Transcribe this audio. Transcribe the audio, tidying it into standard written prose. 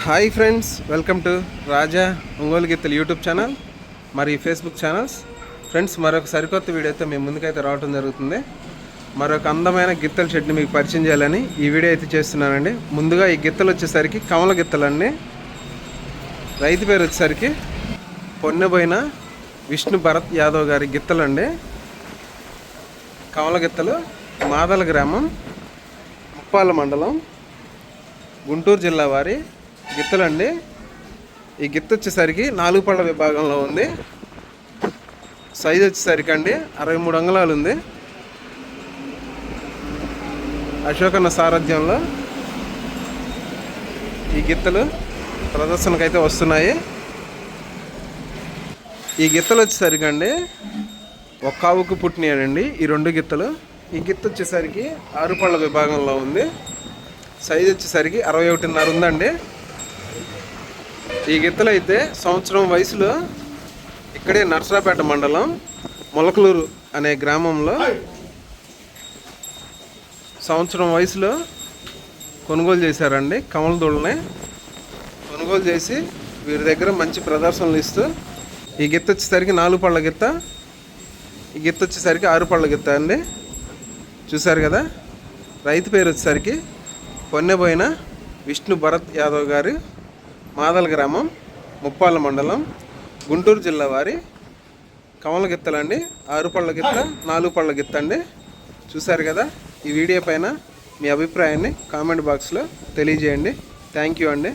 Hi friends, welcome to రాజా ఒంగోలు గిత్తలు YouTube channel మరియు Facebook channels. Friends, మరొక సరికొత్త వీడియోతో మేము ముందుకైతే రావడం జరుగుతుంది. మరొక అందమైన గిత్తల షెడ్ని మీకు పరిచయం చేయాలని ఈ వీడియో అయితే చేస్తున్నానండి. ముందుగా ఈ గిత్తలు వచ్చేసరికి కమల గిత్తలండి. రైతు పేరు వచ్చేసరికి పొన్నెబోయిన విష్ణు భరత్ యాదవ్ గారి గిత్తలండి. కమల గిత్తలు, మాదల గ్రామం, ముప్పాల మండలం, గుంటూరు జిల్లా వారి గిత్తలండి. ఈ గిత్త వచ్చేసరికి 4 పళ్ళ విభాగంలో ఉంది. సైజ్ వచ్చేసరికి అండి 63 అంగుళాలు ఉంది. అశోకన్న సారథ్యంలో ఈ గిత్తలు ప్రదర్శనకైతే వస్తున్నాయి. ఈ గిత్తలు వచ్చేసరికి అండి ఒక కావుకు పుట్టినాయండి ఈ 2 గిత్తలు. ఈ గిత్త వచ్చేసరికి 6 పళ్ళ విభాగంలో ఉంది. సైజ్ వచ్చేసరికి 61.5 ఉందండి. ఈ గిత్తలు అయితే సంవత్సరం వయసులో ఇక్కడే నర్సరాపేట మండలం మొలకలూరు అనే గ్రామంలో సంవత్సరం వయసులో కొనుగోలు చేశారండి. కమల దూడల్ని కొనుగోలు చేసి వీరి దగ్గర మంచి ప్రదర్శనలు ఇస్తూ ఈ గిత్త వచ్చేసరికి 4 పళ్ళ గిత్త. ఈ గిత్త వచ్చేసరికి 6 పళ్ళ గిత్త అండి. చూశారు కదా. రైతు పేరు వచ్చేసరికి పొన్నెబోయిన విష్ణు భరత్ యాదవ్ గారు, మాదల గ్రామం, ముప్పాల మండలం, గుంటూరు జిల్లా వారి కమల గిత్తలండి. 6 పళ్ళ గిత్త, 4 పళ్ళ గిత్త అండి. చూశారు కదా. ఈ వీడియో పైన మీ అభిప్రాయాన్ని కామెంట్ బాక్స్లో తెలియజేయండి. థ్యాంక్ యూ అండి.